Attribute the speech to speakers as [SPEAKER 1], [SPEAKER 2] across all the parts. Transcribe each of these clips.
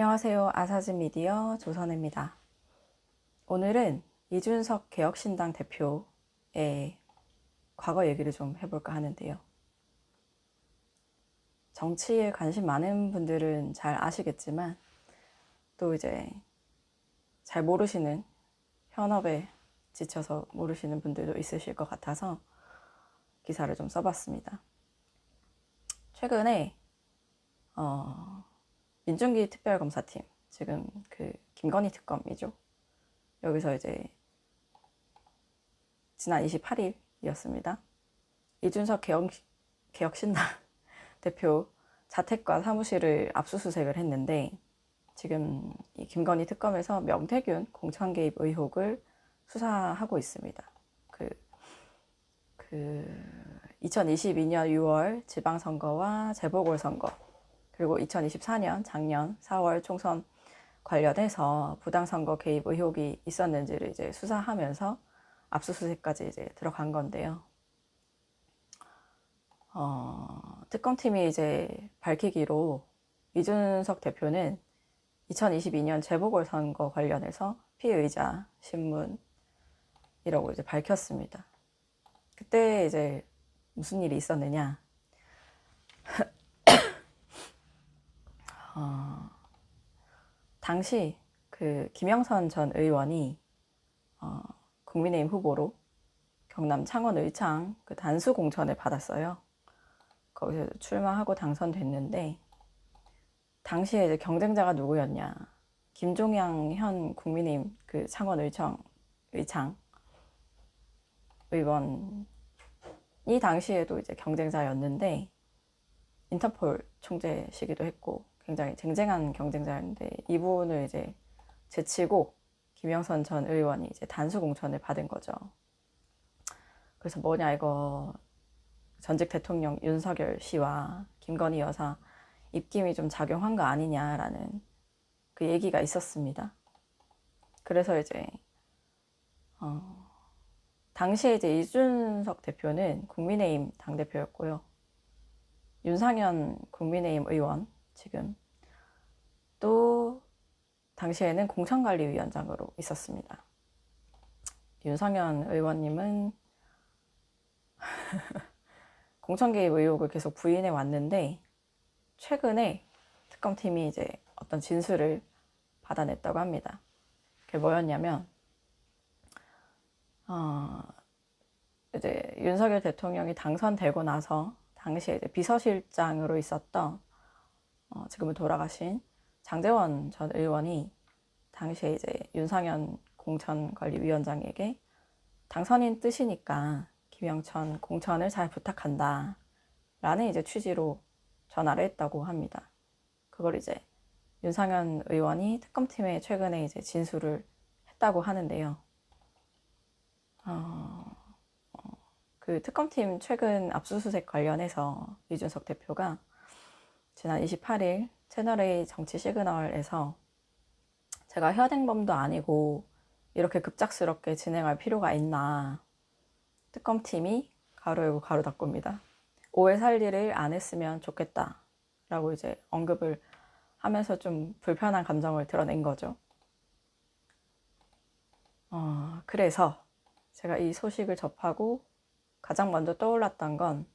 [SPEAKER 1] 안녕하세요. 아사진 미디어 조선혜입니다. 오늘은 이준석 개혁신당 대표의 과거 얘기를 좀 해볼까 하는데요. 정치에 관심 많은 분들은 잘 아시겠지만 또 이제 잘 모르시는, 현업에 지쳐서 모르시는 분들도 있으실 것 같아서 기사를 좀 써봤습니다. 최근에 민중기 특별검사팀, 지금 그 김건희 특검이죠. 여기서 이제 지난 28일이었습니다. 이준석 개혁신당 대표 자택과 사무실을 압수수색을 했는데, 지금 이 김건희 특검에서 명태균 공천 개입 의혹을 수사하고 있습니다. 2022년 6월 지방선거와 재보궐선거, 그리고 2024년 작년 4월 총선 관련해서 부당선거 개입 의혹이 있었는지를 이제 수사하면서 압수수색까지 이제 들어간 건데요. 특검팀이 이제 밝히기로 이준석 대표는 2022년 재보궐선거 관련해서 피의자 신문이라고 이제 밝혔습니다. 그때 이제 무슨 일이 있었느냐? 당시 그 김영선 전 의원이 국민의힘 후보로 경남 창원 의창 그 단수 공천을 받았어요. 거기서 출마하고 당선됐는데, 당시에 이제 경쟁자가 누구였냐? 김종양 현 국민의힘 그 창원 의창 의원이 당시에도 이제 경쟁자였는데, 인터폴 총재시기도 했고 굉장히 쟁쟁한 경쟁자였는데, 이분을 이제 제치고 김영선 전 의원이 이제 단수 공천을 받은 거죠. 그래서 뭐냐, 이거 전직 대통령 윤석열 씨와 김건희 여사 입김이 좀 작용한 거 아니냐라는 그 얘기가 있었습니다. 그래서 이제 당시에 이제 이준석 대표는 국민의힘 당대표였고요. 윤상현 국민의힘 의원, 지금 또 당시에는 공천관리위원장으로 있었습니다. 윤상현 의원님은 공천 개입 의혹을 계속 부인해 왔는데, 최근에 특검팀이 이제 어떤 진술을 받아냈다고 합니다. 그게 뭐였냐면, 이제 윤석열 대통령이 당선되고 나서 당시에 이제 비서실장으로 있었던 지금은 돌아가신 장제원 전 의원이 당시에 이제 윤상현 공천관리위원장에게 당선인 뜻이니까 김영천 공천을 잘 부탁한다 라는 이제 취지로 전화를 했다고 합니다. 그걸 이제 윤상현 의원이 특검팀에 최근에 이제 진술을 했다고 하는데요. 그 특검팀 최근 압수수색 관련해서 이준석 대표가 지난 28일 채널A 정치 시그널에서 제가 현행범도 아니고 이렇게 급작스럽게 진행할 필요가 있나, 특검팀이 가로 열고 가로 닫고입니다. 오해 살 일을 안 했으면 좋겠다 라고 이제 언급을 하면서 좀 불편한 감정을 드러낸 거죠. 그래서 제가 이 소식을 접하고 가장 먼저 떠올랐던 건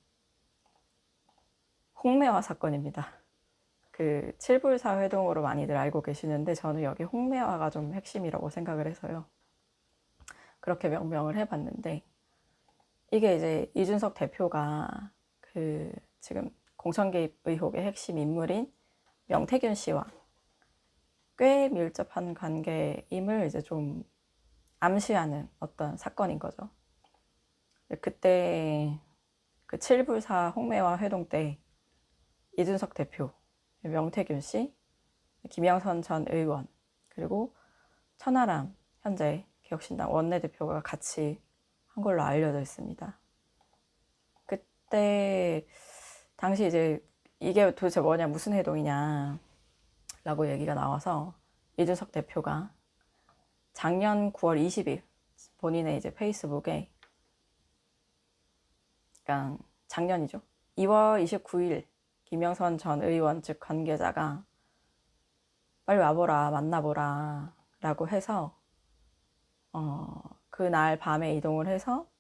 [SPEAKER 1] 홍매화 사건입니다. 그 7불사 회동으로 많이들 알고 계시는데, 저는 여기 홍매화가 좀 핵심이라고 생각을 해서요. 그렇게 명명을 해봤는데, 이게 이제 이준석 대표가 그 지금 공천 개입 의혹의 핵심 인물인 명태균 씨와 꽤 밀접한 관계임을 이제 좀 암시하는 어떤 사건인 거죠. 그때 그 7불사 홍매화 회동 때 이준석 대표, 명태균 씨, 김영선 전 의원, 그리고 천하람 현재 개혁신당 원내대표가 같이 한 걸로 알려져 있습니다. 그때 당시 이제 이게 도대체 뭐냐, 무슨 회동이냐 라고 얘기가 나와서 이준석 대표가 작년 9월 20일 본인의 이제 페이스북에, 그러니까 작년이죠, 2월 29일 김영선 전 의원 측 관계자가 빨리 와보라, 만나보라 라고 해서 그날 밤에 이동을 해서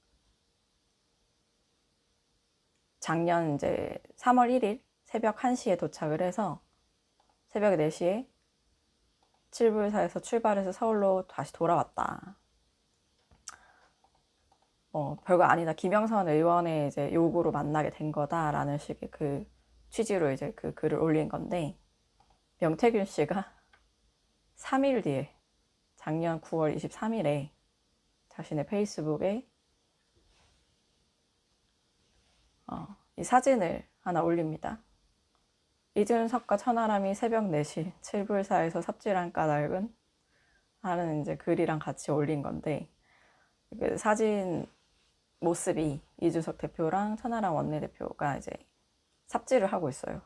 [SPEAKER 1] 작년 이제 3월 1일 새벽 1시에 도착을 해서 새벽 4시에 칠불사에서 출발해서 서울로 다시 돌아왔다. 별거 아니다. 김영선 의원의 이제 요구로 만나게 된 거다라는 식의 그 취지로 이제 그 글을 올린 건데, 명태균 씨가 3일 뒤에 작년 9월 23일에 자신의 페이스북에 이 사진을 하나 올립니다. 이준석과 천하람이 새벽 4시 칠불사에서 삽질한 까닭은 하는 이제 글이랑 같이 올린 건데, 그 사진 모습이 이준석 대표랑 천하람 원내대표가 이제 삽질을 하고 있어요.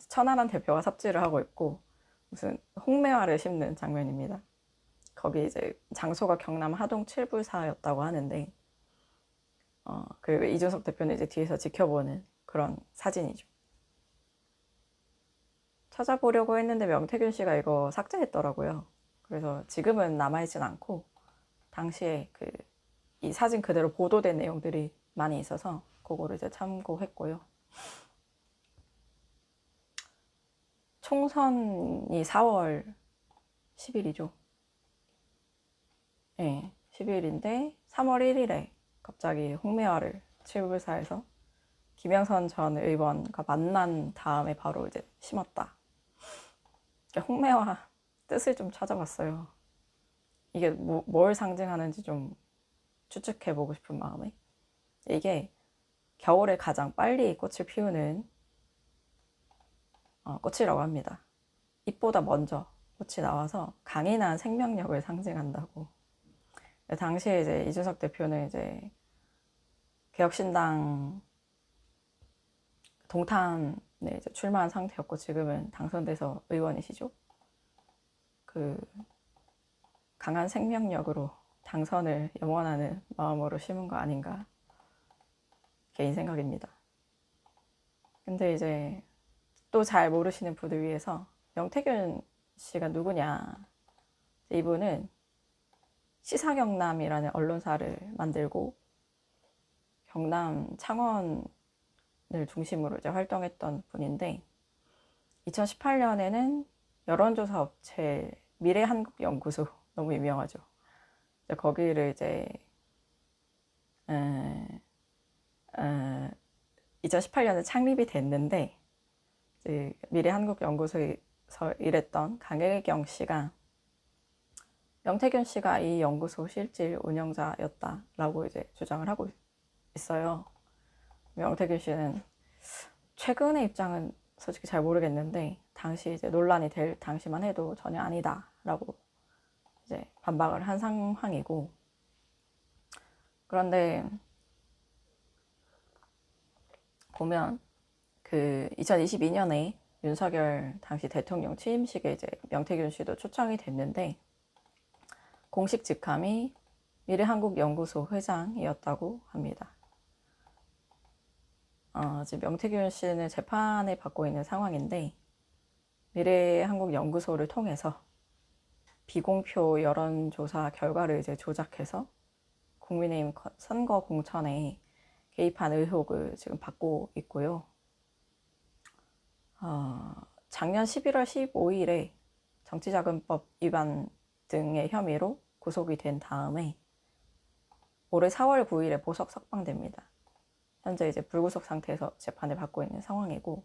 [SPEAKER 1] 천하람 대표가 삽질을 하고 있고 무슨 홍매화를 심는 장면입니다. 거기 이제 장소가 경남 하동 칠불사였다고 하는데 그리고 이준석 대표는 이제 뒤에서 지켜보는 그런 사진이죠. 찾아보려고 했는데 명태균 씨가 이거 삭제했더라고요. 그래서 지금은 남아있진 않고 당시에 이 사진 그대로 보도된 내용들이 많이 있어서 그거를 이제 참고했고요. 총선이 4월 10일이죠. 네, 10일인데 3월 1일에 갑자기 홍매화를 칠불사에서 김영선 전 의원과 만난 다음에 바로 이제 심었다. 홍매화 뜻을 좀 찾아봤어요. 이게 뭘 상징하는지 좀 추측해보고 싶은 마음에. 이게 겨울에 가장 빨리 꽃을 피우는 꽃이라고 합니다. 잎보다 먼저 꽃이 나와서 강인한 생명력을 상징한다고. 당시에 이제 이준석 대표는 이제 개혁신당 동탄에 이제 출마한 상태였고 지금은 당선돼서 의원이시죠. 그 강한 생명력으로 당선을 염원하는 마음으로 심은 거 아닌가, 개인 생각입니다. 근데 이제 또 잘 모르시는 분들 위해서 명태균 씨가 누구냐. 이분은 시사경남이라는 언론사를 만들고 경남 창원을 중심으로 이제 활동했던 분인데 2018년에는 여론조사 업체 미래한국연구소, 너무 유명하죠. 거기를 이제 2018년에 창립이 됐는데 이제 미래한국연구소에서 일했던 강혜경 씨가 명태균 씨가 이 연구소 실질 운영자였다라고 이제 주장을 하고 있어요. 명태균 씨는 최근의 입장은 솔직히 잘 모르겠는데 당시 이제 논란이 될 당시만 해도 전혀 아니다라고 이제 반박을 한 상황이고, 그런데 보면 그 2022년에 윤석열 당시 대통령 취임식에 이제 명태균 씨도 초청이 됐는데 공식 직함이 미래한국연구소 회장이었다고 합니다. 지금 명태균 씨는 재판을 받고 있는 상황인데 미래한국연구소를 통해서 비공표 여론조사 결과를 이제 조작해서 국민의힘 선거 공천에 개입한 의혹을 지금 받고 있고요. 작년 11월 15일에 정치자금법 위반 등의 혐의로 구속이 된 다음에 올해 4월 9일에 보석 석방됩니다. 현재 이제 불구속 상태에서 재판을 받고 있는 상황이고,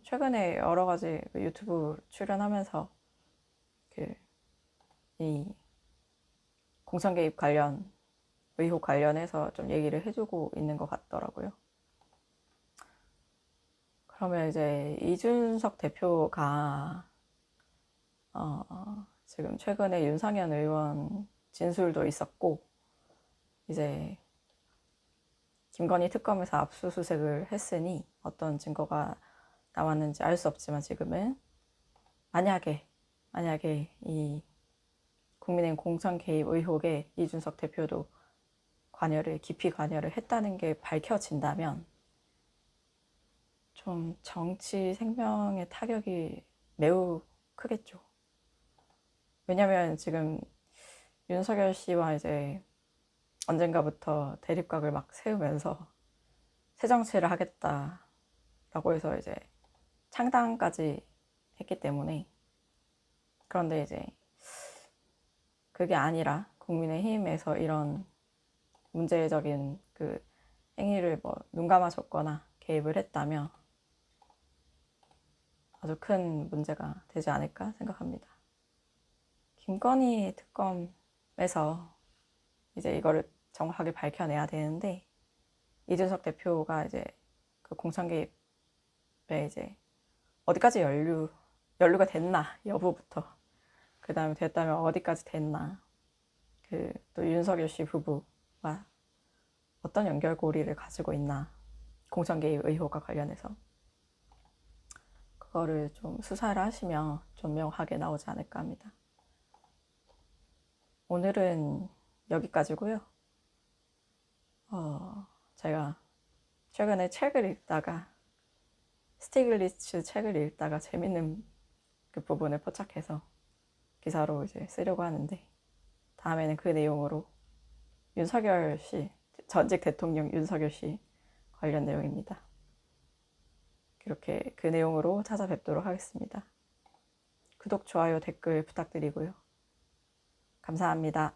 [SPEAKER 1] 최근에 여러 가지 유튜브 출연하면서 이 공천 개입 관련 의혹 관련해서 좀 얘기를 해주고 있는 것 같더라고요. 그러면 이제 이준석 대표가 지금 최근에 윤상현 의원 진술도 있었고 이제 김건희 특검에서 압수수색을 했으니 어떤 증거가 나왔는지 알 수 없지만 지금은 만약에 이 국민의힘 공천 개입 의혹에 이준석 대표도 깊이 관여를 했다는 게 밝혀진다면 좀 정치 생명에 타격이 매우 크겠죠. 왜냐면 지금 윤석열 씨와 이제 언젠가부터 대립각을 막 세우면서 새 정치를 하겠다라고 해서 이제 창당까지 했기 때문에. 그런데 이제 그게 아니라 국민의힘에서 이런 문제적인 그 행위를 뭐 눈 감아줬거나 개입을 했다면 아주 큰 문제가 되지 않을까 생각합니다. 김건희 특검에서 이제 이거를 정확하게 밝혀내야 되는데, 이준석 대표가 이제 그 공천 개입에 이제 어디까지 연루가 됐나 여부부터, 그 다음에 됐다면 어디까지 됐나, 그 또 윤석열 씨 부부와 어떤 연결고리를 가지고 있나, 공천 개입 의혹과 관련해서 그거를 좀 수사를 하시면 좀 명확하게 나오지 않을까 합니다. 오늘은 여기까지고요. 제가 최근에 책을 읽다가, 스티글리츠 책을 읽다가 재밌는 그 부분을 포착해서 기사로 이제 쓰려고 하는데, 다음에는 그 내용으로 윤석열 씨, 전직 대통령 윤석열 씨 관련 내용입니다. 그렇게 그 내용으로 찾아뵙도록 하겠습니다. 구독, 좋아요, 댓글 부탁드리고요. 감사합니다.